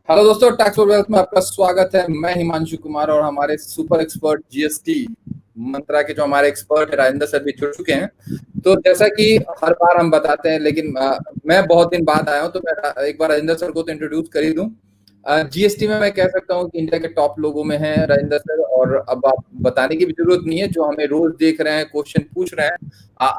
Hello दोस्तों, tax for wealth में आपका स्वागत है। मैं हिमांशु कुमार और हमारे सुपर एक्सपर्ट जीएसटी मंत्रा के जो हमारे एक्सपर्ट है राजेंद्र सर भी जुड़ चुके हैं। तो जैसा कि हर बार हम बताते हैं, लेकिन मैं बहुत दिन बाद आया हूं, तो मैं एक बार राजेंद्र सर को तो इंट्रोड्यूस कर ही दूं। जीएसटी में मैं कह सकता हूं कि इंडिया के टॉप लोगों में है राजेंद्र सर, और अब आप बताने की भी जरूरत नहीं है। जो हमें रोज देख रहे हैं, क्वेश्चन पूछ रहे हैं,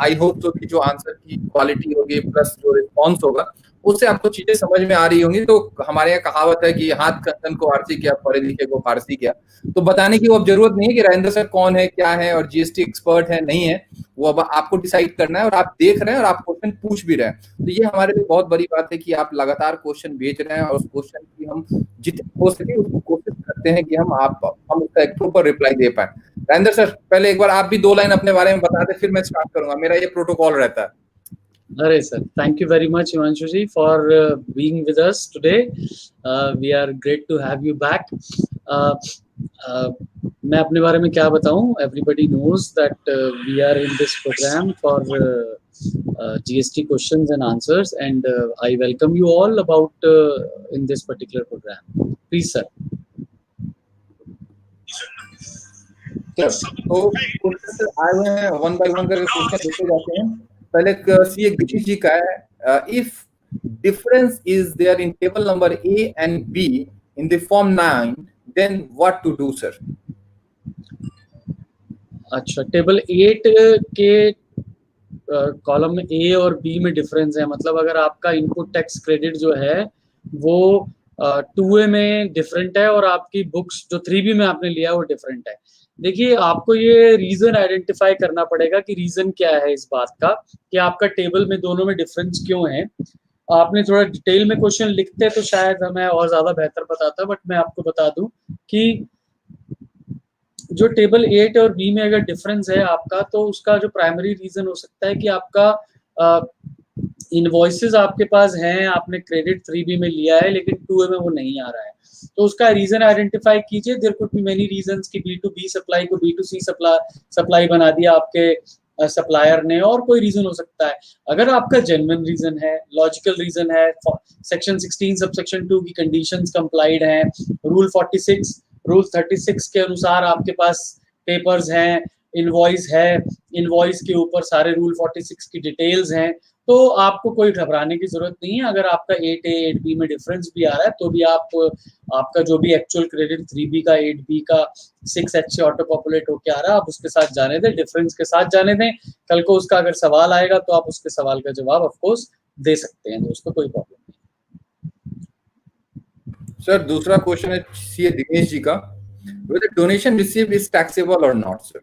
आई होप तो कि जो आंसर की क्वालिटी होगी प्लस जो रिस्पॉन्स होगा उससे आपको चीजें समझ में आ रही होंगी। तो हमारे यहाँ कहावत है कि हाथ कंचन को आरसी किया, पढ़े लिखे को फारसी किया। तो बताने की वो अब जरूरत नहीं है कि राजेंद्र सर कौन है, क्या है और जीएसटी एक्सपर्ट है नहीं है। वो अब आपको डिसाइड करना है, और आप देख रहे हैं और आप क्वेश्चन पूछ भी रहे हैं। तो ये हमारे लिए बहुत बड़ी बात है कि आप लगातार क्वेश्चन भेज रहे हैं, और उस क्वेश्चन की हम जितनी हो सके उसकी कोशिश करते हैं कि हम उसका एक प्रॉपर रिप्लाई दे पाए। राजेंद्र सर, पहले एक बार आप भी 2 लाइन अपने बारे में बता दें, फिर मैं स्टार्ट करूंगा। मेरा ये प्रोटोकॉल रहता है। Arey sir, thank you very much Himanshu ji for being with us today. We are great to have you back. मैं अपने बारे में क्या बताऊं? Everybody knows that we are in this program for GST questions and answers, and I welcome you all about in this particular program. Please sir. तो question आए हुए हैं, वन बाय वन करके क्वेश्चन देते जाते हैं। पहले सीए गिरीश जी का है, if difference is there in table number A and B in the form 9, then what to do sir? अच्छा, टेबल 8 के कॉलम में ए और बी में डिफरेंस है, मतलब अगर आपका इनपुट टैक्स क्रेडिट जो है वो 2A में डिफरेंट है और आपकी बुक्स जो 3B में आपने लिया वो डिफरेंट है। देखिए, आपको ये रीजन आइडेंटिफाई करना पड़ेगा कि रीजन क्या है इस बात का कि आपका टेबल में दोनों में डिफरेंस क्यों है। आपने थोड़ा डिटेल में क्वेश्चन लिखते तो शायद हमें और ज्यादा बेहतर बताता, बट मैं आपको बता दूं कि जो टेबल 8 और बी में अगर डिफरेंस है आपका, तो उसका जो प्राइमरी रीजन हो सकता है कि आपका इनवॉइसेस आपके पास हैं, आपने क्रेडिट 3B में लिया है लेकिन 2A में वो नहीं आ रहा है। तो उसका रीजन आइडेंटिफाई कीजिए। There could be many reasons कि B2B सप्लाई को B2C सप्लाई बना दिया आपके सप्लायर ने, और कोई रीजन हो सकता है। अगर आपका जेन्युइन रीजन है, लॉजिकल रीजन है, सेक्शन 16 सबसेक्शन 2 की कंडीशंस कंप्लाइड हैं, रूल 36 के अनुसार आपके पास पेपर्स हैं, इनवॉइस है, इनवॉइस के ऊपर सारे रूल 46 की डिटेल्स हैं, तो आपको कोई घबराने की जरूरत नहीं है। अगर आपका 8A 8B में डिफरेंस भी आ रहा है तो भी आपका जो भी एक्चुअल क्रेडिट 3B का 8B का 6H से ऑटो पॉपुलेट होके आ रहा है, आप उसके साथ जाने दें, डिफरेंस के साथ जाने दें। कल को उसका अगर सवाल आएगा तो आप उसके सवाल का जवाब ऑफ कोर्स दे सकते हैं, दोस्तों, कोई प्रॉब्लम नहीं। सर, दूसरा क्वेश्चन है सीए दिनेश जी का, whether donation received is taxable or not sir?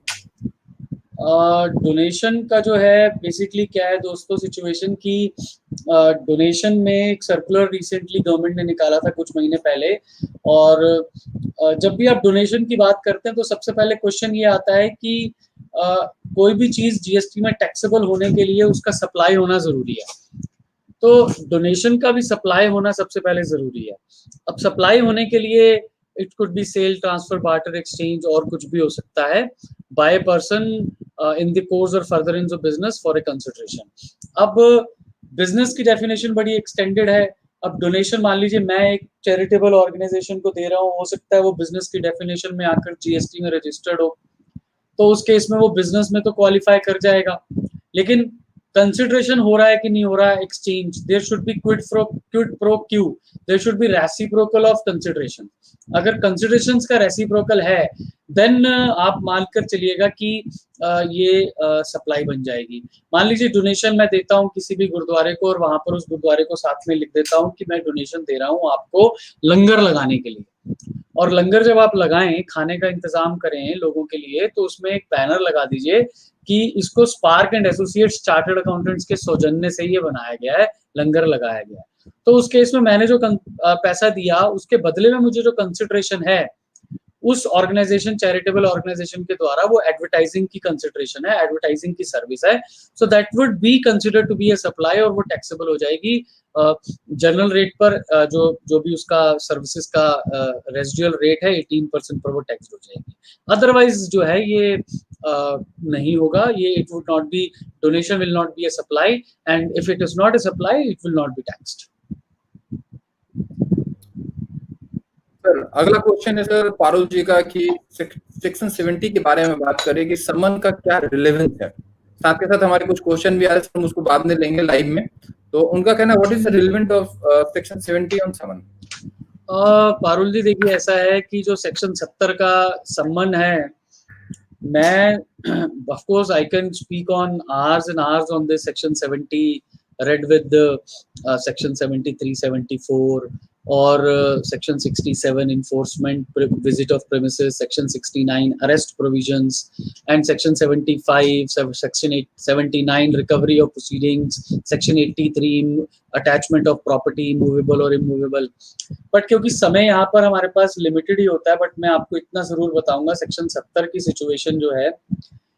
Donation का जो है बेसिकली क्या है दोस्तों सिचुएशन की, डोनेशन में एक सर्कुलर रिसेंटली गवर्नमेंट ने निकाला था कुछ महीने पहले, और जब भी आप डोनेशन की बात करते हैं तो सबसे पहले क्वेश्चन ये आता है कि कोई भी चीज जीएसटी में टैक्सेबल होने के लिए उसका सप्लाई होना जरूरी है। तो डोनेशन का भी सप्लाई होना सबसे पहले जरूरी है। अब सप्लाई होने के लिए it could be sale, transfer, barter, exchange और कुछ भी हो सकता है, by person in the course और furtherance of business for a consideration. अब बिजनेस की डेफिनेशन बड़ी एक्सटेंडेड है। अब डोनेशन, मान लीजिए मैं एक चैरिटेबल ऑर्गेनाइजेशन को दे रहा हूँ, हो सकता है वो बिजनेस की डेफिनेशन में आकर जीएसटी में रजिस्टर्ड हो, तो उस केस में वो बिजनेस में तो क्वालिफाई कर जाएगा। लेकिन कंसिडरेशन हो रहा है कि नहीं हो रहा है exchange, there should be quid pro quo, there should be reciprocal of consideration. अगर कंसिडरेशंस का रेसिप्रोकल है देन आप मानकर चलिएगा कि ये सप्लाई बन जाएगी। मान लीजिए डोनेशन मैं देता हूँ किसी भी गुरुद्वारे को, और वहां पर उस गुरुद्वारे को साथ में लिख देता हूँ कि मैं डोनेशन दे रहा हूँ आपको लंगर लगाने के लिए, और लंगर जब आप लगाएं, खाने का इंतजाम करें लोगों के लिए, तो उसमें एक बैनर लगा दीजिए कि इसको spark and associates chartered accountants के सौजन्य से ये बनाया गया है, लंगर लगाया गया है। तो उस केस में मैंने जो पैसा दिया, उसके बदले में मुझे जो कंसिडरेशन है उस ऑर्गेनाइजेशन, चैरिटेबल ऑर्गेनाइजेशन के द्वारा, वो एडवर्टाइजिंग की कंसिडरेशन है, एडवर्टाइजिंग की सर्विस है। So that would be considered to be a supply, और वो टैक्सेबल हो जाएगी जनरल रेट पर। जो भी उसका सर्विसेज का रेजिडुअल रेट है 18% पर वो टैक्स हो जाएगी। अदरवाइज जो है ये नहीं होगा, ये it would not be, donation will not be a supply, and if it is not a supply it will not be taxed. Sir अगला क्वेश्चन है सर पारुल जी का कि सेक्शन 70 के बारे में बात करें कि समन का क्या रिलेवेंस है। साथ के साथ हमारे कुछ क्वेश्चन भी आ रहे हैं, हम उसको बाद में लेंगे लाइव में। तो उनका कहना है what is the relevant of section 70 on summon. Parul ji देखिए, ऐसा है कि जो सेक्शन 70 का सम्मन है, मैं of course I can speak on hours and hours on this section 70 read with the section 73, 74 और section 67 enforcement visit of premises, section 69 arrest provisions and section 75 section 79 recovery of proceedings, section 83 attachment of property movable or immovable। But क्योंकि समय यहाँ पर हमारे पास limited ही होता है, but मैं आपको इतना जरूर बताऊंगा, सेक्शन 70 की सिचुएशन जो है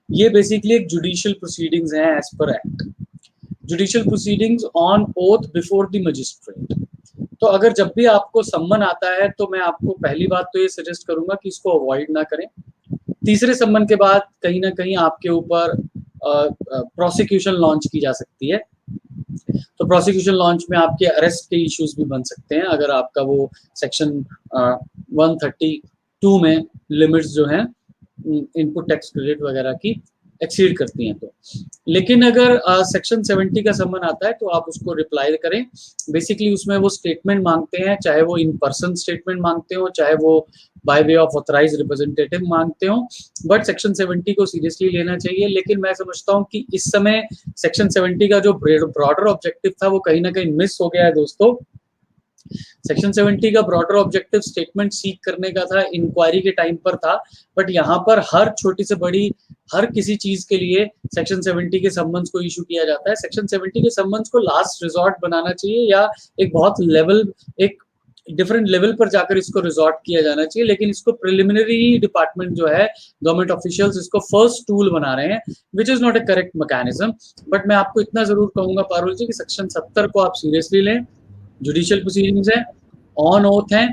ये बेसिकली एक जुडिशियल प्रोसीडिंग्स हैं as per act, judicial proceedings on oath before the magistrate. तो अगर जब भी आपको सम्मन आता है तो मैं आपको पहली बात तो ये सजेस्ट करूंगा कि इसको अवॉइड ना करें। तीसरे सम्मन के बाद कहीं ना कहीं आपके ऊपर प्रोसिक्यूशन लॉन्च की जा सकती है, तो प्रोसिक्यूशन लॉन्च में आपके अरेस्ट के इश्यूज भी बन सकते हैं अगर आपका वो सेक्शन 132 में लिमिट्स जो हैं इनपुट टैक्स क्रेडिट वगैरह की एक्सीड करती हैं। तो लेकिन अगर सेक्शन 70 का सम्मन आता है तो आप उसको रिप्लाई करें। बेसिकली उसमें वो स्टेटमेंट मांगते हैं, चाहे वो इन पर्सन स्टेटमेंट मांगते हो, चाहे वो by way of authorise representative मांगते हो, बट सेक्शन 70 को सीरियसली लेना चाहिए। लेकिन मैं समझता हूँ कि इस समय सेक्शन 70 का जो ब्रॉडर ऑब्जेक्टिव था वो कहीं ना कहीं मिस हो गया है दोस्तों। सेक्शन 70 का ब्रॉडर ऑब्जेक्टिव स्टेटमेंट सीक करने का था, इंक्वायरी के टाइम पर था, बट यहाँ पर हर छोटी से बड़ी हर किसी चीज के लिए सेक्शन 70 के सम्मन्स को इशू किया जाता है। सेक्शन 70 के सम्मन्स को लास्ट रिजॉर्ट बनाना चाहिए, या एक बहुत लेवल, एक डिफरेंट लेवल पर जाकर इसको रिजॉर्ट किया जाना चाहिए। लेकिन इसको प्रिलिमिनरी डिपार्टमेंट जो है, गवर्नमेंट ऑफिशियल्स इसको फर्स्ट टूल बना रहे हैं, which is not A correct mechanism. But मैं आपको इतना जरूर कहूंगा पारुल जी कि सेक्शन 70 को आप सीरियसली लें, जुडिशियल प्रोसीडिंग्स है, ऑन ओथ है,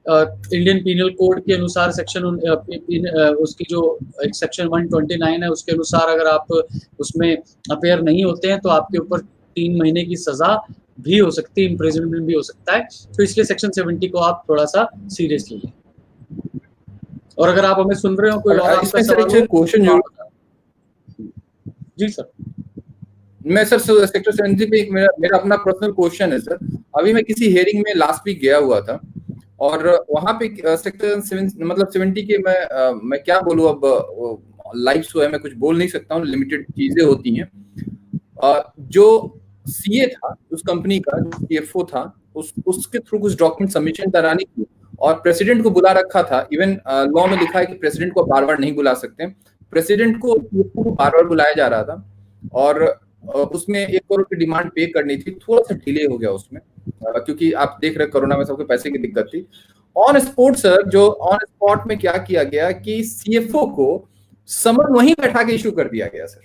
इंडियन पीनल कोड के अनुसार सेक्शन उसकी जो एक सेक्शन 129 है उसके अनुसार अगर आप उसमें अपेयर नहीं होते हैं तो आपके ऊपर 3 महीने की सजा भी हो सकती है, इम्प्रिजनमेंट भी हो सकता है। तो इसलिए सेक्शन 70 को आप थोड़ा सा सीरियसली लें। और अगर आप हमें सुन रहे हो कोई और आपका सवाल हो, क्वेश्चन जी सर। मैं सर सेक्टर 70 पे एक मेरा अपना पर्सनल क्वेश्चन है सर। अभी मैं किसी हियरिंग में लास्ट वीक गया हुआ था और वहां पे सेक्टर 70 के मैं क्या बोलूं, अब लाइव शो है, मैं कुछ बोल नहीं सकता हूँ, लिमिटेड चीजें होती हैं। जो सीए था उस कंपनी का, जो सीएफओ था, उसके थ्रू कुछ डॉक्यूमेंट सबमिशन करानी थी और प्रेसिडेंट को बुला रखा था। इवन लॉ में लिखा है कि प्रेसिडेंट को बार बार नहीं बुला सकते, प्रेसिडेंट को बार बार बुलाया जा रहा था और उसमें 1 करोड़ की डिमांड पे करनी थी। थोड़ा सा डिले हो गया उसमें क्योंकि आप देख रहे कोरोना में सबके पैसे की दिक्कत थी। ऑन स्पॉट सर, जो ऑन स्पॉट में क्या किया गया कि सीएफओ को समन वहीं बैठा के इशू कर दिया गया सर,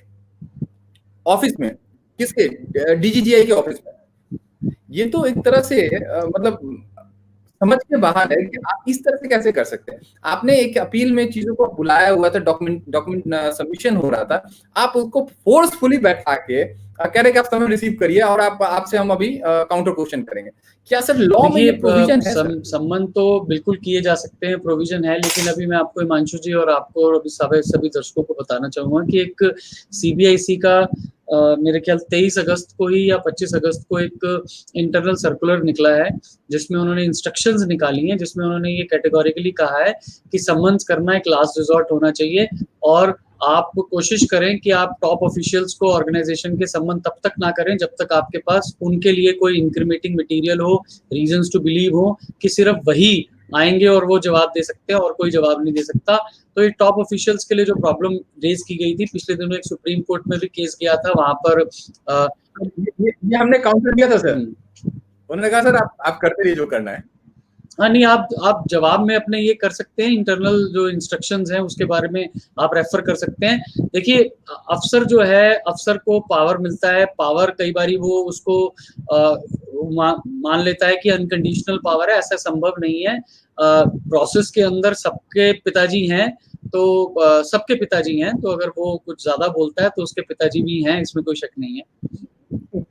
ऑफिस में, किसके, डीजीजीआई के ऑफिस में। ये तो एक तरह से मतलब समझ के बाहर है कि आप इस तरह से कैसे कर सकते हैं। आपने एक अपील में चीजों को बुलाया हुआ था, डॉक्यूमेंट सबमिशन हो रहा था, आप उसको फोर्सफुली बैठा के कह रहे कि आप समय रिसीव करिए और आपसे हम अभी काउंटर क्वेश्चन करेंगे। क्या सर लॉ में ये प्रोविजन है? सम्मन तो बिल्कुल किए जा सकते हैं, प्रोविजन है, लेकिन अभी मैं आपको हिमांशु जी और आपको और अभी सभी दर्शकों को बताना चाहूंगा कि एक सीबीआईसी का मेरे ख्याल 23 अगस्त को ही या 25 अगस्त को एक इंटरनल सर्कुलर निकला है जिसमें उन्होंने इंस्ट्रक्शंस निकाली हैं, जिसमें उन्होंने ये कैटेगोरिकली कहा है कि सम्मन्स करना एक लास्ट रिजॉर्ट होना चाहिए और आप कोशिश करें कि आप टॉप ऑफिशियल्स को ऑर्गेनाइजेशन के सम्मन तब तक ना करें जब तक आपके पास उनके लिए कोई इंक्रीमेटिंग मटेरियल हो, रीजंस टू बिलीव हो कि सिर्फ वही आएंगे और वो जवाब दे सकते हैं और कोई जवाब नहीं दे सकता। तो ये टॉप ऑफिशियल्स के लिए जो प्रॉब्लम रेज की गई थी, पिछले दिनों एक सुप्रीम कोर्ट में भी केस गया था, वहां पर ये हमने काउंटर किया था सर। उन्होंने कहा सर आप करते रहिए जो करना है। हाँ नहीं, आप जवाब में अपने ये कर सकते हैं, इंटरनल जो इंस्ट्रक्शंस हैं उसके बारे में आप रेफर कर सकते हैं। देखिए, अफसर जो है, अफसर को पावर मिलता है, पावर कई बारी वो उसको मान लेता है कि अनकंडीशनल पावर है, ऐसा संभव नहीं है। प्रोसेस के अंदर सबके पिताजी हैं, तो सबके पिताजी हैं, तो अगर वो कुछ ज्यादा बोलता है तो उसके पिताजी भी हैं, इसमें कोई शक नहीं है।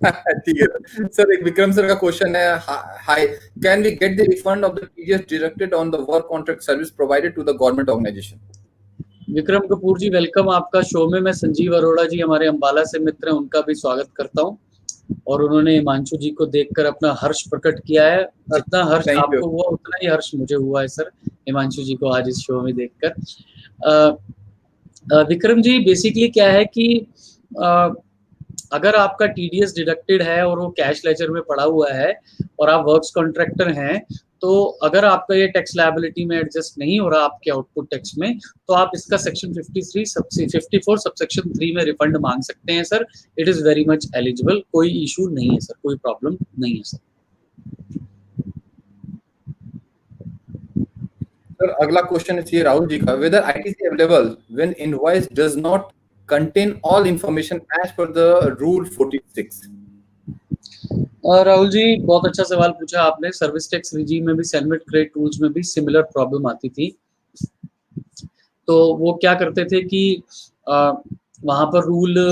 ठीक है सर, एक विक्रम सर का क्वेश्चन है, hi, can we get the refund of the TDS deducted on the work contract service provided to the government organisation? Vikram Kapoor ji, welcome आपका शो में। मैं संजीव अरोड़ा जी हमारे अंबाला से मित्र हैं, उनका भी स्वागत करता हूं, और उन्होंने हिमांशु जी को देखकर अपना हर्ष प्रकट किया है। जितना हर्ष आपको हुआ उतना ही हर्ष मुझे हुआ है सर, हिमांशु जी को आज इस शो में देखकर। विक्रम जी, बेसिकली क्या है कि अगर आपका टीडीएस डिडक्टेड है और वो कैश लेजर में पड़ा हुआ है और आप वर्क्स कॉन्ट्रैक्टर हैं, तो अगर आपका ये टैक्स लायबिलिटी में एडजस्ट नहीं हो रहा आपके आउटपुट टैक्स में, तो आप इसका सेक्शन 54 सबसेक्शन 3 में रिफंड मांग सकते हैं sir. It is very much eligible, कोई इशू नहीं है सर, कोई प्रॉब्लम नहीं है सर। सर अगला क्वेश्चन है राहुल जी का, whether ITC available when invoice does not contain all information as per the rule 46? Rahul ji, बहुत अच्छा सवाल पूछा आपने। सर्विस टैक्स रिजीम में भी, सेलमेट क्रेडिट रूल्स में भी सिमिलर प्रॉब्लम आती थी। तो वो क्या करते थे कि वहां पर रूल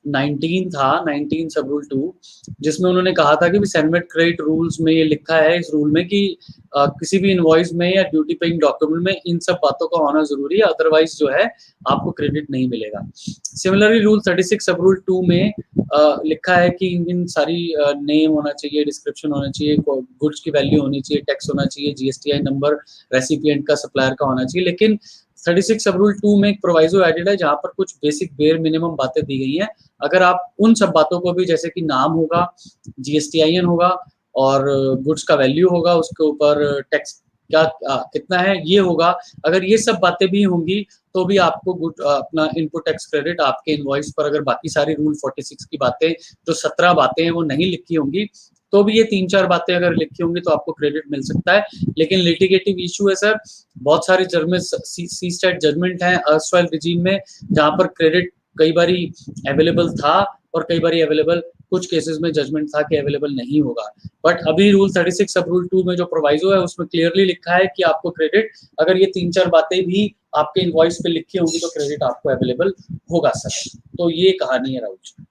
19 था, 19 सब रूल 2, जिसमें उन्होंने कहा था कि सेलमेट क्रेडिट रूल्स में ये लिखा है, इस रूल में, कि किसी भी इनवॉइस में या ड्यूटी पेइंग डॉक्यूमेंट में इन सब बातों का होना जरूरी है, अदरवाइज जो है आपको क्रेडिट नहीं मिलेगा। सिमिलरली रूल 36 सब रूल 2 में लिखा है कि इन सारी नेम होना चाहिए, डिस्क्रिप्शन होना चाहिए, गुड्स की वैल्यू होनी चाहिए, टैक्स होना चाहिए, जीएसटीआई नंबर रेसिपिएंट का, सप्लायर का होना चाहिए। लेकिन 36 सब रूल 2 में एक प्रोवाइजो एडेड है जहां पर कुछ बेसिक बेयर मिनिमम बातें दी गई हैं। अगर आप उन सब बातों को भी, जैसे कि नाम होगा, जीएसटीआईएन होगा और गुड्स का वैल्यू होगा, उसके ऊपर टैक्स क्या कितना है ये होगा, अगर ये सब बातें भी होंगी तो भी आपको अपना इनपुट टैक्स क्रेडिट आपके इनवॉइस पर, अगर बाकी सारी रूल 46 की बातें, जो 17 बातें हैं वो नहीं लिखी होंगी, तो भी ये 3-4 बातें अगर लिखी होंगी तो आपको क्रेडिट मिल सकता है। लेकिन लिटिगेटिव इशू है सर, बहुत सारे सी स्टेट जजमेंट हैं अर्स्टवाइल रिजीम में, जहां पर क्रेडिट कई बारी अवेलेबल था और कई बारी अवेलेबल, कुछ केसेस में जजमेंट था कि अवेलेबल नहीं होगा। बट अभी रूल 36 सब रूल 2 में जो प्रोवाइजो है उसमें क्लियरली लिखा है कि आपको क्रेडिट, अगर ये 3-4 बातें भी आपके इनवॉइस पे लिखी होंगी तो क्रेडिट आपको अवेलेबल होगा सर। तो ये कहानी है राहुल जी।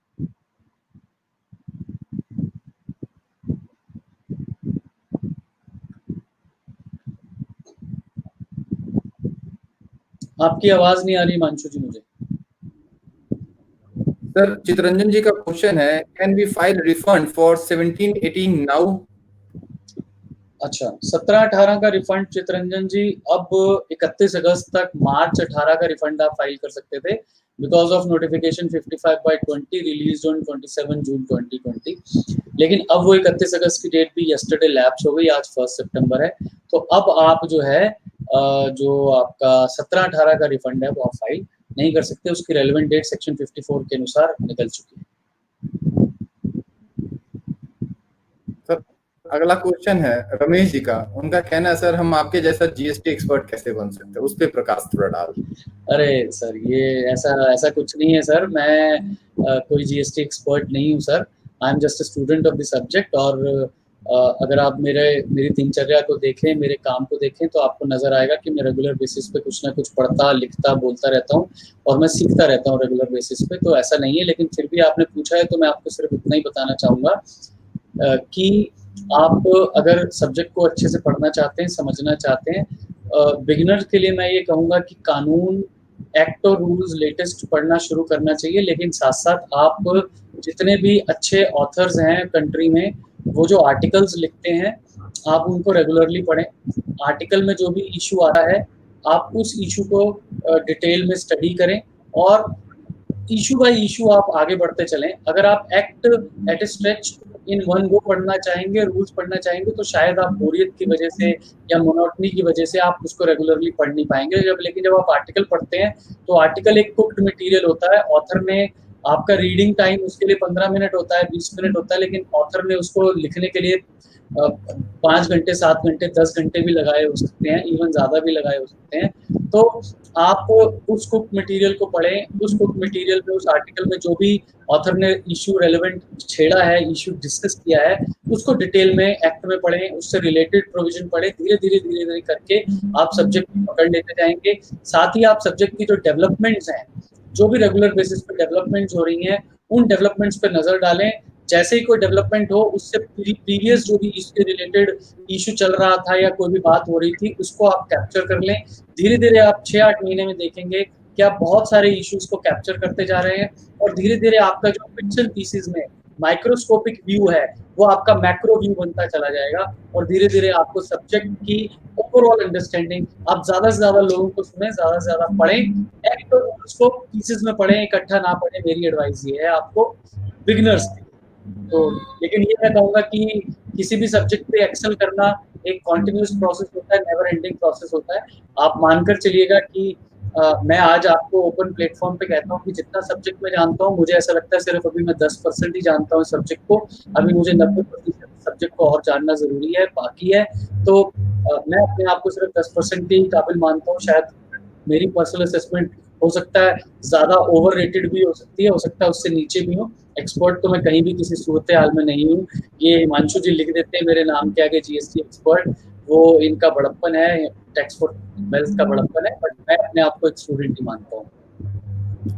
आपकी आवाज नहीं आ रही मांशु जी मुझे। सर चितरंजन जी का क्वेश्चन है, can we file refund for 17-18 now? अच्छा, 17-18 का रिफंड चितरंजन जी अब 31 अगस्त तक, मार्च 18 का रिफंड आप फाइल कर सकते थे, because of notification 55/20 release on 27 जून 2020। लेकिन अब वो 31 अगस्त की डेट भी यस्टरडे लैप्स हो गई, आज 1 सितंबर है। तो अब आप जो है जो आपका 17-18 का रिफंड है वो आप फाइल नहीं कर सकते, उसकी रेलेवेंट डेट सेक्शन 54 के अनुसार निकल चुकी है। सर अगला क्वेश्चन है रमेश जी का, उनका कहना है सर हम आपके जैसा जीएसटी एक्सपर्ट कैसे बन सकते हैं, उस पर प्रकाश थोड़ा डाल। अरे सर, ये ऐसा कुछ नहीं है सर, मैं कोई जीएसटी एक्सपर्ट नहीं हूँ sir, I am just a student of the subject. और अगर आप मेरी दिनचर्या को देखें, मेरे काम को देखें, तो आपको नजर आएगा कि मैं रेगुलर बेसिस पे कुछ ना कुछ पढ़ता, लिखता, बोलता रहता हूँ और मैं सीखता रहता हूँ रेगुलर बेसिस पे, तो ऐसा नहीं है। लेकिन फिर भी आपने पूछा है तो मैं आपको सिर्फ इतना ही बताना चाहूँगा कि आप अगर सब्जेक्ट को अच्छे से पढ़ना चाहते हैं, समझना चाहते हैं, बिगिनर के लिए मैं ये कहूँगा कि कानून, एक्ट और रूल्स लेटेस्ट पढ़ना शुरू करना चाहिए। लेकिन साथ साथ आप जितने भी अच्छे ऑथर्स हैं कंट्री में, वो जो आर्टिकल्स लिखते हैं आप उनको रेगुलरली पढ़ें। आर्टिकल में जो भी इशू आ रहा है आप उस इशू को डिटेल में स्टडी करें और इशू बाय इशू आप आगे बढ़ते चलें। अगर आप act at A stretch in one go पढ़ना चाहेंगे, रूल्स पढ़ना चाहेंगे, तो शायद आप बोरियत की वजह से या मोनोटनी की वजह से आप उसको रेगुलरली पढ़ नहीं पाएंगे। लेकिन जब आप आर्टिकल पढ़ते हैं तो आर्टिकल एक कुक्ड मटेरियल होता है। ऑथर ने आपका रीडिंग टाइम उसके लिए 15 मिनट होता है, 20 मिनट होता है, लेकिन ऑथर ने उसको लिखने के लिए 5 घंटे, 7 घंटे, 10 घंटे भी लगाए हो सकते हैं, इवन ज़्यादा भी लगाए हो सकते हैं। तो आप उस कुक मटेरियल को पढ़ें, उस कुक मटेरियल में, उस आर्टिकल में जो भी ऑथर ने इशू रेलेवेंट छेड़ा है, इशू डिस्कस किया है, उसको डिटेल में एक्ट में पढ़ें, उससे रिलेटेड प्रोविजन पढ़ें। धीरे धीरे करके आप सब्जेक्ट पकड़ लेते जाएंगे। साथ ही आप सब्जेक्ट की जो डेवलपमेंट्स हैं, जो भी रेगुलर बेसिस पे डेवलपमेंट्स हो रही हैं, उन डेवलपमेंट्स पे नजर डालें। जैसे ही कोई डेवलपमेंट हो, उससे प्रीवियस जो भी इसके रिलेटेड इशू चल रहा था या कोई भी बात हो रही थी, उसको आप कैप्चर कर लें। धीरे धीरे आप 6-8 महीने में देखेंगे कि आप बहुत सारे इश्यूज को कैप्चर करते जा रहे हैं, और धीरे धीरे आपका जो बिट्स एंड पीसेस में माइक्रोस्कोपिक व्यू है वो आपका मैक्रो व्यू बनता चला जाएगा, और धीरे धीरे आपको सब्जेक्ट की ओवरऑल अंडरस्टैंडिंग, आप ज्यादा से ज्यादा लोगों को सुने, ज्यादा से ज्यादा पढ़ें, एक तो उसको पीसेस में पढ़ें, इकट्ठा ना पढ़ें। मेरी एडवाइस ये है आपको बिगिनर्स की। तो लेकिन ये मैं कहूँगा कि किसी भी सब्जेक्ट पे एक्सेल करना एक कॉन्टिन्यूस प्रोसेस होता है, नेवर एंडिंग प्रोसेस होता है। आप मानकर चलिएगा कि मैं आज आपको ओपन प्लेटफॉर्म पे कहता हूँ कि जितना सब्जेक्ट मैं जानता हूँ, मुझे ऐसा लगता है सिर्फ अभी मैं 10% ही जानता हूँ सब्जेक्ट को। अभी मुझे 90% सब्जेक्ट को और जानना जरूरी है, बाकी है। तो मैं अपने आप को सिर्फ 10% ही काबिल मानता हूँ। शायद मेरी पर्सनल असेसमेंट हो सकता है ज्यादा ओवररेटेड भी हो सकता है उससे नीचे भी हो। एक्सपर्ट तो मैं कहीं भी किसी सूरत हाल में नहीं हूँ। ये हिमांशु जी लिख देते हैं मेरे नाम के आगे जीएसटी एक्सपर्ट, वो इनका बड़प्पन है, टैक्स फॉर वेल्थ का बड़प्पन है, बट मैं अपने आप को एक स्टूडेंट ही मानता हूँ।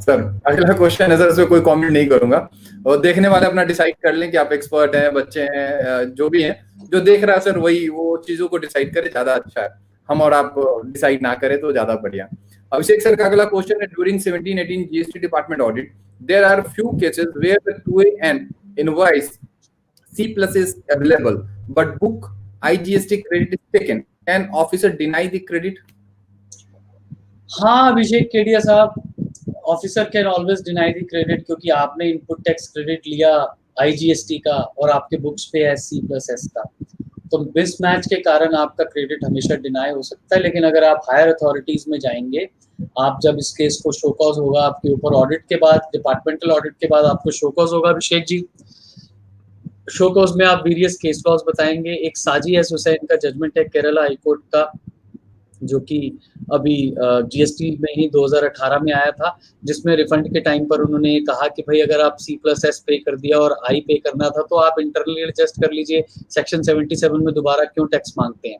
सर अगला क्वेश्चन है सर, इसमें कोई कमेंट नहीं करूंगा, और देखने वाले अपना डिसाइड कर लें कि आप एक्सपर्ट हैं, बच्चे हैं, जो भी हैं, जो देख रहा है सर वही वो चीजों को डिसाइड करे, ज्यादा अच्छा है। हम और आप डिसाइड ना करें तो ज्यादा बढ़िया। अभिषेक सर का अगला क्वेश्चन है, during 17-18 GST department audit there are few cases where the 2A invoice C+ is available but book IGST credit is taken, can officer deny the credit? हाँ अभिषेक केडिया साहब, officer can always deny the credit, क्योंकि आपने input tax credit लिया IGST का और आपके books पे है C+S का, तो मिसमैच के कारण आपका क्रेडिट हमेशा डिनाई हो सकता है। लेकिन अगर आप हायर अथॉरिटीज में जाएंगे, आप जब इस केस को शो कॉज होगा आपके ऊपर, ऑडिट के बाद, डिपार्टमेंटल ऑडिट के बाद आपको शो कॉज होगा अभिषेक जी। शो कॉज में आप वेरियस केस लॉज बताएंगे। एक साजी एस हुसैन का जजमेंट है केरला हाई कोर्ट का, जो कि अभी जीएसटी में ही 2018 में आया था, जिसमें रिफंड के टाइम पर उन्होंने कहा कि भाई अगर आप C+S पे कर दिया और आई पे करना था तो आप इंटरनली एडजस्ट कर लीजिए, सेक्शन 77 में दोबारा क्यों टैक्स मांगते हैं।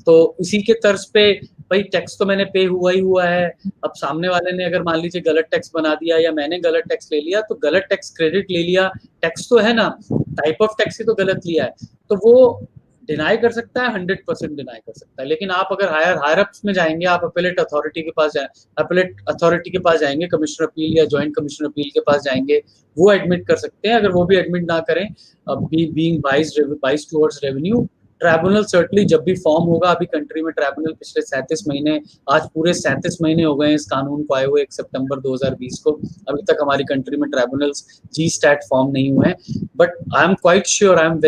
तो इसी के तर्ज पे भाई टैक्स तो मैंने पे हुआ ही हुआ है, अब सामने वाले ने अगर मान लीजिए गलत टैक्स बना दिया या मैंने गलत टैक्स ले लिया, तो गलत टैक्स क्रेडिट ले लिया, टैक्स तो है ना, टाइप ऑफ टैक्स ही तो गलत लिया है, तो वो डिनाई कर सकता है, 100% डिनाई कर सकता है। लेकिन आप अगर हायर अप्स में जाएंगे, आप अपीलेट अथॉरिटी के पास अपीलेट अथॉरिटी के पास जाएंगे, कमिश्नर अपील या जॉइंट कमिश्नर अपील के पास जाएंगे, वो एडमिट कर सकते हैं। अगर वो भी एडमिट ना करें, being biased towards revenue, tribunal certainly जब भी फॉर्म होगा, अभी कंट्री में ट्राइब्यूनल पिछले 37 महीने, आज पूरे 37 महीने हो गए इस कानून को आए हुए 1 सितंबर 2020 को, अभी तक हमारी कंट्री में ट्राइब्यूनल्स जी स्टैट फॉर्म नहीं हुए हैं। But I am quite sure, I am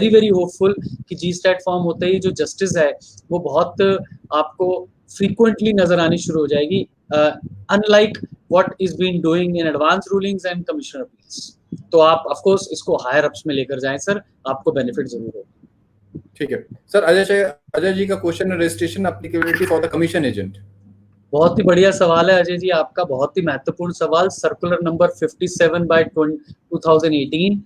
very hopeful कि जी स्टैट फॉर्म होते ही जो जस्टिस है वो बहुत आपको फ्रीक्वेंटली नजर आनी शुरू हो जाएगी, unlike what is been doing in advance rulings and commissioner appeals. तो आप ऑफ कोर्स इसको हायर अप्स में लेकर जाएं सर, आपको बेनिफिट जरूर होगा। ठीक है सर। अजय जी का क्वेश्चन है, registration applicability for the commission agent. बहुत ही बढ़िया सवाल है अजय जी आपका, बहुत ही महत्वपूर्ण सवाल। सर्कुलर नंबर 57/2018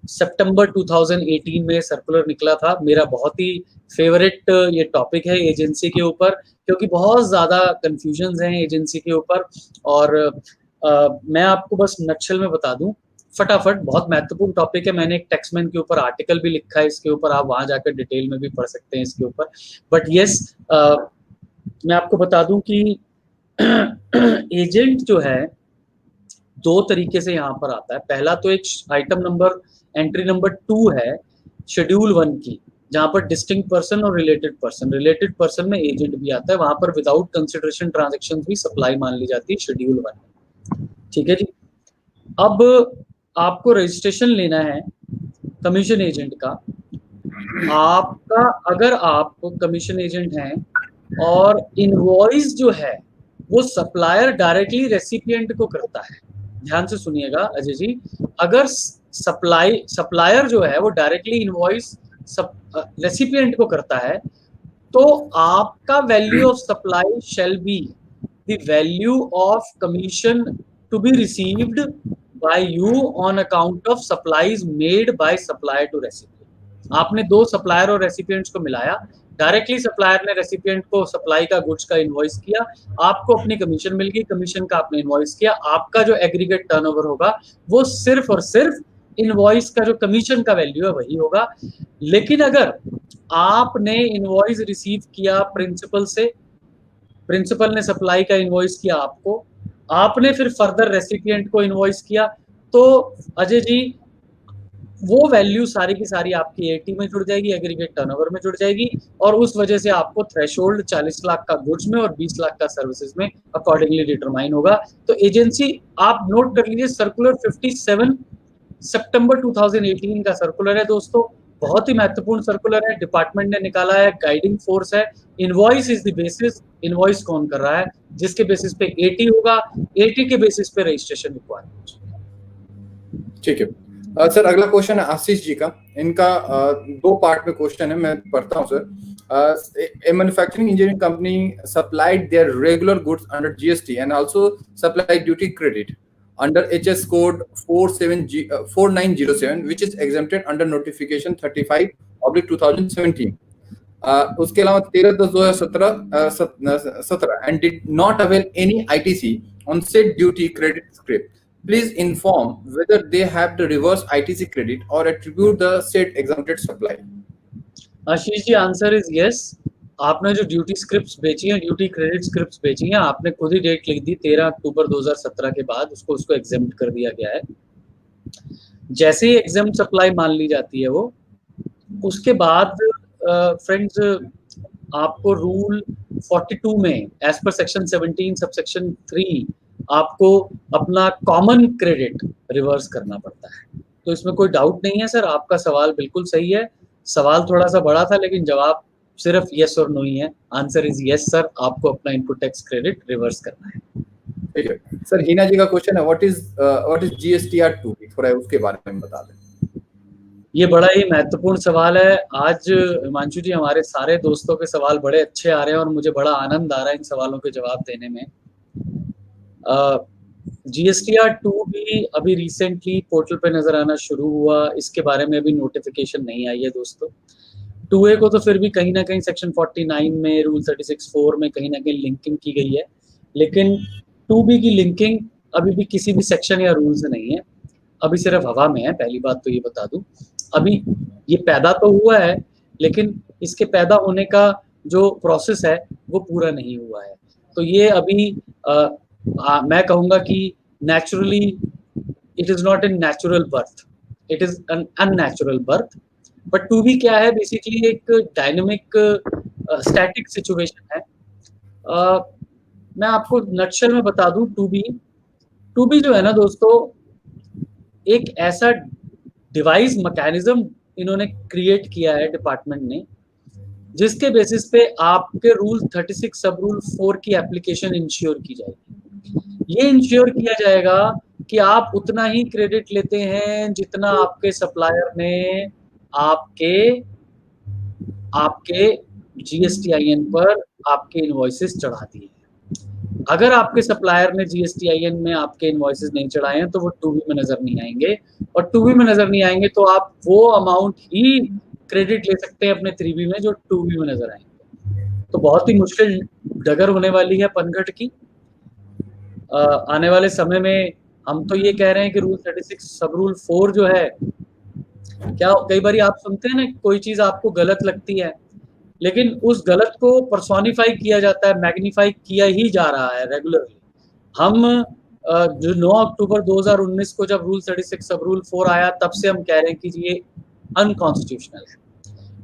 सितंबर 2018 में सर्कुलर निकला था। मेरा बहुत ही फेवरेट ये टॉपिक है एजेंसी के ऊपर, क्योंकि बहुत ज्यादा कंफ्यूजन हैं एजेंसी के ऊपर, और मैं आपको बस नक्शल में बता दूं फटाफट, बहुत महत्वपूर्ण टॉपिक है। मैंने एक टैक्समैन के ऊपर आर्टिकल भी लिखा है इसके ऊपर, आप वहां जाकर डिटेल में भी पढ़ सकते हैं इसके ऊपर। बट यस, मैं आपको बता दूं कि एजेंट जो है 2 तरीके से यहाँ पर आता है। पहला तो एक आइटम नंबर एंट्री नंबर 2 है शेड्यूल 1 की, जहाँ पर डिस्टिंक्ट पर्सन और रिलेटेड पर्सन में एजेंट भी आता है, वहां पर विदाउट कंसिडरेशन ट्रांजेक्शन भी सप्लाई मान ली जाती है शेड्यूल 1 में। ठीक है जी। अब आपको रजिस्ट्रेशन लेना है कमीशन एजेंट का, आपका अगर आप कमीशन एजेंट हैं और इनवॉइस जो है वो सप्लायर डायरेक्टली रेसिपिएंट को करता है, ध्यान से सुनिएगा अजय जी, अगर सप्लायर जो है वो डायरेक्टली इनवॉइस रेसिपिएंट को करता है तो आपका value of supply shall be the value of commission to be received by you on account of supplies made by supplier to recipient. आपने दो सप्लायर और रेसिपिएंट्स को मिलाया, डायरेक्टली सप्लायर ने रेसिपिएंट को सप्लाई का गुड्स का इनवॉइस किया, आपको अपनी कमीशन मिल गई, कमीशन का आपने इनवॉइस किया, आपका जो एग्रीगेट टर्नओवर होगा वो सिर्फ और सिर्फ इनवॉइस का जो कमीशन का वैल्यू है वही होगा। लेकिन अगर आपने इनवॉइस रिसीव किया प्रिंसिपल से, प्रिंसिपल ने सप्लाई का इनवॉइस किया आपको, आपने फिर फर्दर रेसिपिएंट को इनवॉइस किया, तो अजय जी वो वैल्यू सारी की सारी आपकी एटी में जुड़ जाएगी, एग्रीगेट टर्नओवर में जुड़ जाएगी, और उस वजह से आपको थ्रेशोल्ड 40 लाख का गुड्स में और 20 लाख का सर्विसेज में अकॉर्डिंगली डिटरमाइन होगा। तो एजेंसी, आप नोट कर लीजिए, सर्कुलर 57 सितंबर 2018 का सर्कुलर है दोस्तों, बहुत ही महत्वपूर्ण सर्कुलर है, डिपार्टमेंट ने निकाला है, गाइडिंग फोर्स है। Invoice is the basis, invoice कौन कर रहा है, जिसके बेसिस पे एटी होगा, एटी के बेसिस पे रजिस्ट्रेशन रिक्वायरमेंट। ठीक है सर, अगला क्वेश्चन है आशीष जी का, इनका दो पार्ट में क्वेश्चन है, मैं पढ़ता हूं sir. A manufacturing engineering company supplied there regular goods under GST and also supplied duty credit under HS code 4907 which is exempted under notification 35/2017. उसके अलावा 13/10/2017 and did not avail any ITC on said duty credit script. Please inform whether they have the reverse ITC credit or attribute the said exempted supply. Ashish ji, answer is yes. आपने जो duty scripts बेची हैं, duty credit scripts बेची हैं, आपने खुद ही date लिख दी 13 अक्टूबर 2017 के बाद उसको एग्जेम्प्ट कर दिया गया है। जैसे ही एग्जेम्प्ट सप्लाई मान ली जाती है वो, उसके बाद फ्रेंड्स आपको रूल 42 में एज पर सेक्शन 17 सबसेक्शन 3 आपको अपना कॉमन क्रेडिट रिवर्स करना पड़ता है। तो इसमें कोई डाउट नहीं है सर, आपका सवाल बिल्कुल सही है। सवाल थोड़ा सा बड़ा था लेकिन जवाब सिर्फ यस और नो ही है। आंसर इज यस सर, आपको अपना इनपुट टैक्स क्रेडिट रिवर्स करना है। ठीक है सर, हिना जी का क्वेश्चन है व्हाट इज GSTR 2, थोड़ा उसके बारे में बता दें। ये बड़ा ही महत्वपूर्ण सवाल है। आज हिमांशु जी, हमारे सारे दोस्तों के सवाल बड़े अच्छे आ रहे हैं और मुझे बड़ा आनंद आ रहा है इन सवालों के जवाब देने में। GSTR 2 भी अभी रिसेंटली पोर्टल पे नजर आना शुरू हुआ, इसके बारे में अभी नोटिफिकेशन नहीं आई है दोस्तों। 2A को तो फिर भी कहीं ना कहीं सेक्शन 49 में, रूल 36(4) में कहीं ना कहीं लिंकिंग की गई है, लेकिन 2B की लिंकिंग अभी भी किसी भी सेक्शन या रूल से नहीं है, अभी सिर्फ हवा में है। पहली बात तो ये बता दूं, अभी ये पैदा तो हुआ है लेकिन इसके पैदा होने का जो प्रोसेस है वो पूरा नहीं हुआ है। तो ये अभी मैं कहूँगा कि naturally it is not an natural birth, it is an unnatural birth. But 2B क्या है, बेसिकली एक डायनेमिक स्टैटिक सिचुएशन है। मैं आपको नटशल में बता दूं, 2B जो है ना दोस्तों, एक ऐसा डिवाइस मैकेनिज्म इन्होंने क्रिएट किया है डिपार्टमेंट ने, जिसके बेसिस पे आपके रूल 36 सब रूल 4 की एप्लीकेशन इंश्योर की जाएगी। ये इंश्योर किया जाएगा कि आप उतना ही क्रेडिट लेते हैं जितना आपके सप्लायर ने आपके GSTIN पर आपके इनवॉइसेस चढ़ा दिए। अगर आपके सप्लायर ने GSTIN में आपके इनवॉइसेस नहीं चढ़ाए हैं तो वो 2B में नजर नहीं आएंगे, और 2B में नजर नहीं आएंगे तो आप वो अमाउंट ही क्रेडिट ले सकते हैं अपने 3B में जो 2B में नजर आएंगे। तो बहुत ही मुश्किल डगर होने वाली है पनघट की। आने वाले समय में हम तो ये कह रहे हैं कि रूल 36 सब रूल 4 जो है, क्या कई बार आप सुनते हैं ना, कोई चीज आपको गलत लगती है लेकिन उस गलत को पर्सोनिफाई किया जाता है, मैग्नीफाई किया ही जा रहा है रेगुलरली। हम जो 9 अक्टूबर 2019 को जब रूल 36 सब रूल 4 आया, तब से हम कह रहे हैं कि ये अनकॉन्स्टिट्यूशनल है।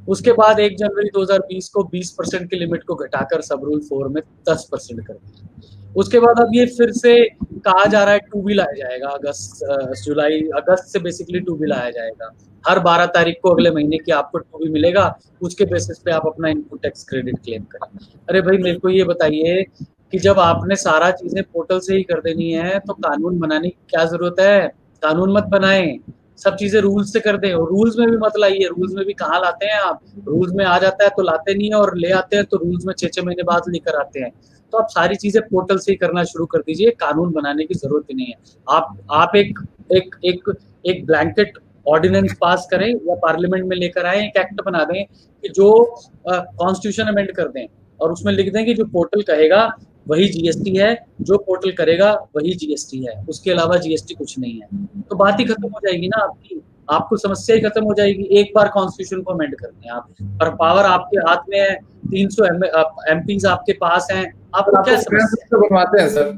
उसके बाद 1 जनवरी 2020 को 20% की लिमिट को घटाकर सब रूल 4 में 10% कर दिया। उसके बाद अब ये फिर से कहा जा रहा है 2 भी लाया जाएगा, अगस्त से बेसिकली 2 भी लाया जाएगा। हर 12 तारीख को अगले महीने की आपको 2 भी मिलेगा, उसके बेसिस पे आप अपना इनपुट टैक्स क्रेडिट क्लेम करें। अरे भाई मेरे को ये बताइए कि जब आपने सारा चीजें पोर्टल से ही कर देनी है तो कानून बनाने की क्या जरूरत है? कानून मत बनाएं, सब चीजें रूल्स से कर दें। और रूल्स में भी मत लाइए, रूल्स में भी कहाँ लाते हैं आप? रूल्स में आ जाता है तो लाते नहीं है, और ले आते हैं तो रूल्स में 6-6 महीने बाद लेकर आते हैं। तो आप सारी चीजें पोर्टल से ही करना शुरू कर दीजिए, कानून बनाने की जरूरत ही नहीं है। आप एक एक एक एक ब्लैंकेट ऑर्डिनेंस पास करें या पार्लियामेंट में लेकर आए, एक एक्ट बना दें कि जो कॉन्स्टिट्यूशन अमेंड कर दें, और उसमें लिख दें कि जो पोर्टल कहेगा वही जीएसटी है, जो पोर्टल करेगा वही जीएसटी है, उसके अलावा जीएसटी कुछ नहीं है। तो बात ही खत्म हो जाएगी ना आपकी, आपको समस्या ही खत्म हो जाएगी। एक बार कॉन्स्टिट्यूशन को अमेंड करते हैं आप, पर पावर आपके हाथ में है, 300 एमपीज आपके पास हैं, आपको क्या समस्या बनवाते हैं सर?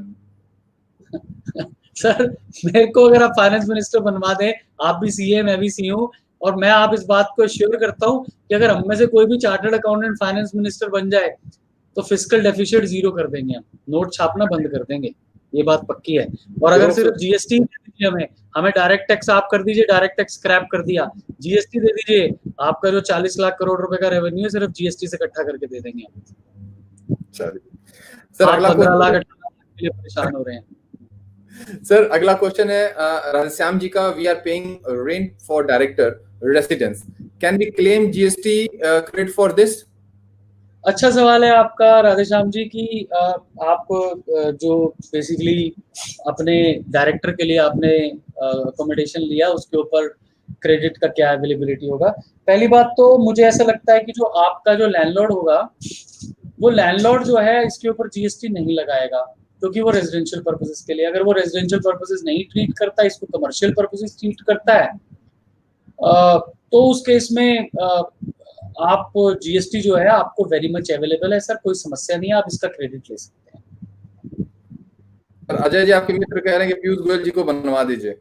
सर मेरे को अगर आप फाइनेंस मिनिस्टर बनवा दें, आप भी सीए मैं भी सी हूँ, और मैं आप इस बात को श्योर करता हूँ कि अगर हम में से कोई भी चार्टर्ड अकाउंटेंट फाइनेंस मिनिस्टर बन जाए तो फिस्कल डेफिसिट 0 कर देंगे, हम नोट छापना बंद कर देंगे, ये बात पक्की है। और अगर सिर्फ जीएसटी दे दीजिए हमें डायरेक्ट टैक्स आप कर दीजिए, डायरेक्ट टैक्स स्क्रैप कर दिया, जीएसटी दे दीजिए, आपका जो 40 लाख करोड़ रुपए का रेवेन्यू है सिर्फ जीएसटी से इकट्ठा करके दे देंगे हम। सर अगला 15 लाख 18 लाख के लिए परेशान हो रहे हैं। सर अगला क्वेश्चन है राधेश्याम जी का, we are paying rent for director residence, can we claim GST credit for this? अच्छा सवाल है आपका राधेश्याम जी की आप जो बेसिकली अपने डायरेक्टर के लिए आपने अकोमोडेशन लिया उसके ऊपर क्रेडिट का क्या अवेलेबिलिटी होगा। पहली बात तो मुझे ऐसा लगता है कि जो आपका जो लैंडलॉर्ड होगा वो लैंडलॉर्ड जो है इसके ऊपर जीएसटी नहीं लगाएगा, क्योंकि वो रेजिडेंशियल पर्पसेस के लिए, अगर वो रेजिडेंशियल पर्पसेस नहीं ट्रीट करता, इसको कमर्शियल पर्पसेस ट्रीट करता है, तो उस केस में आप जीएसटी जो है आपको वेरी मच अवेलेबल है सर, कोई समस्या नहीं है, आप इसका क्रेडिट ले सकते हैं। अजय जी आपके मित्र कह रहे हैं कि पीयूष गोयल जी को बनवा दीजिए।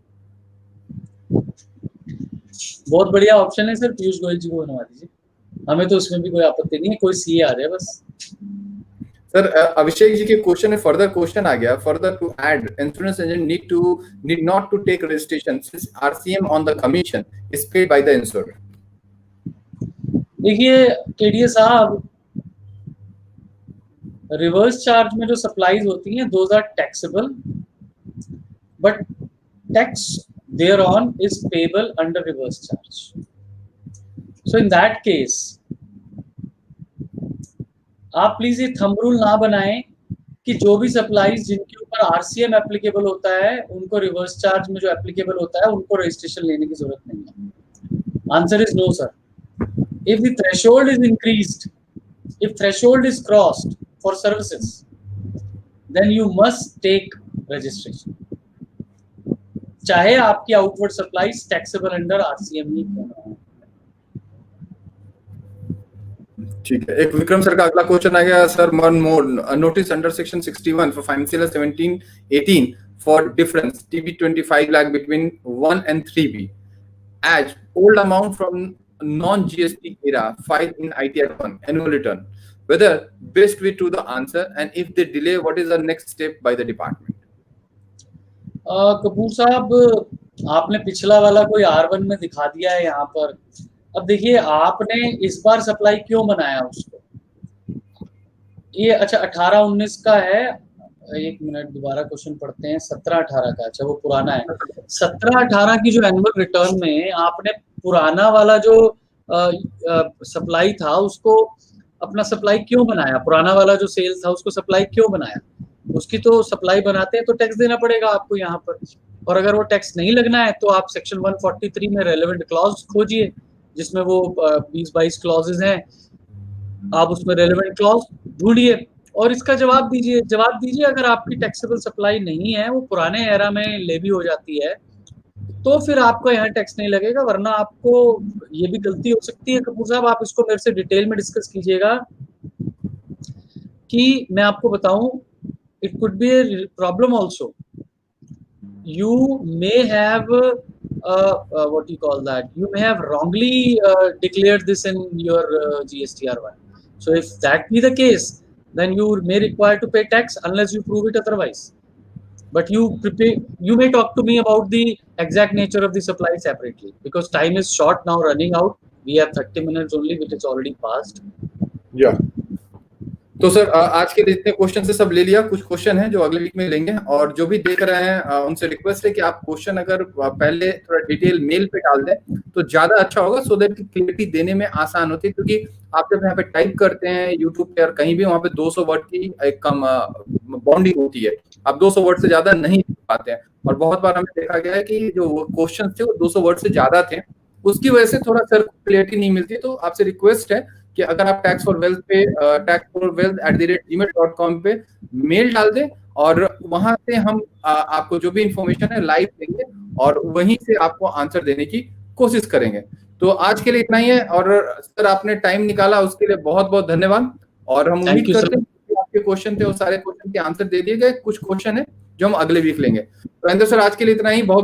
बहुत बढ़िया ऑप्शन है सर, पीयूष गोयल जी को बनवा दीजिए, हमें तो उसमें भी कोई आपत्ति नहीं है, कोई सीए आ जाए बस। सर अभिषेक जी के क्वेश्चन में फर्दर क्वेश्चन आ गया, further to add insurance agent need not to take registration since RCM on the commission is paid by the insurer. देखिए केडीए साहब, रिवर्स चार्ज में जो सप्लाईज होती हैं those are taxable, but tax thereon is payable under reverse charge. So in that case आप please ये thumb rule ना बनाएं कि जो भी सप्लाईज जिनके ऊपर आरसीएम एप्लीकेबल होता है उनको रिवर्स चार्ज में जो एप्लीकेबल होता है उनको रजिस्ट्रेशन लेने की जरूरत नहीं है। Answer is no sir. If the threshold is increased, if threshold is crossed for services, then you must take registration, चाहे आपकी outward supplies taxable under RCM ही क्यों ना हो। ठीक है, एक विक्रम सर का अगला क्वेश्चन आ गया sir, one more notice under section 61 for financial 17-18 for difference TB 25 lakh between 1 and 3B as old amount from non-GST era filed in ITR 1 annual return, whether best way to the answer, and if they delay what is the next step by the department? Kapoor साहब आपने पिछला वाला कोई R1 में दिखा दिया है यहाँ पर। अब देखिए आपने इस बार सप्लाई क्यों बनाया उसको, ये अच्छा 18-19 का है, एक मिनट दोबारा क्वेश्चन पढ़ते हैं, 17-18 का, अच्छा वो पुराना है। 17-18 की जो एनुअल रिटर्न में आपने पुराना वाला जो सप्लाई था उसको अपना सप्लाई क्यों बनाया, पुराना वाला जो सेल था उसको सप्लाई क्यों बनाया? उसकी तो सप्लाई बनाते हैं तो टैक्स देना पड़ेगा आपको यहाँ पर, और अगर वो टैक्स नहीं लगना है तो आप सेक्शन 143 में रेलेवेंट क्लॉज खोजिए जिसमें वो 20-22 क्लॉजेज हैं, आप उसमें रेलेवेंट क्लॉज ढूंढिए और इसका जवाब दीजिए। अगर आपकी टैक्सेबल सप्लाई नहीं है, वो पुराने एरा में लेवी हो जाती है, तो फिर आपको यहाँ टैक्स नहीं लगेगा, वरना आपको ये भी गलती हो सकती है कपूर साहब, आप इसको मेरे से डिटेल में डिस्कस कीजिएगा कि मैं आपको बताऊं, it could be a problem also. You may have what you call that, you may have wrongly declared this in your GSTR1. So if that be the case, then you may require to pay tax unless you prove it otherwise. But you may talk to me about the exact nature of the supply separately, because time is short now, running out. We have 30 minutes only, which is already passed. Yeah. तो sir आज के लिए इतने question से सब ले लिया, कुछ क्वेश्चन हैं जो अगले वीक में लेंगे, और जो भी देख रहे हैं उनसे रिक्वेस्ट है कि आप क्वेश्चन अगर पहले थोड़ा डिटेल मेल पे डाल दें तो ज्यादा अच्छा होगा, सो दैट क्लियरिटी देने में आसान होती है, क्योंकि आप जब यहाँ पे टाइप करते हैं यूट्यूब पे और कहीं भी, वहाँ पे 200 वर्ड की एक कम बाउंडिंग होती है, आप 200 वर्ड से ज्यादा नहीं लिख पाते हैं, और बहुत बार हमें देखा गया है कि जो क्वेश्चन थे वो 200 वर्ड से ज्यादा थे, उसकी वजह से थोड़ा सर क्लियरिटी नहीं मिलती। तो आपसे रिक्वेस्ट है कि अगर आप टैक्स फॉर वेल्थ पे taxforwealth@gmail.com पे मेल डाल दें, और वहां से हम आपको जो भी इंफॉर्मेशन है लाइव देंगे और वहीं से आपको आंसर देने की कोशिश करेंगे। तो आज के लिए इतना ही है, और सर आपने टाइम निकाला उसके लिए बहुत बहुत धन्यवाद, और हम उम्मीद करते हैं कि आपके क्वेश्चन थे वो सारे क्वेश्चन के आंसर दे दिए गए। कुछ क्वेश्चन है जो हम अगले वीक लेंगे। तो अंदर सर आज के लिए इतना ही, बहुत बहुत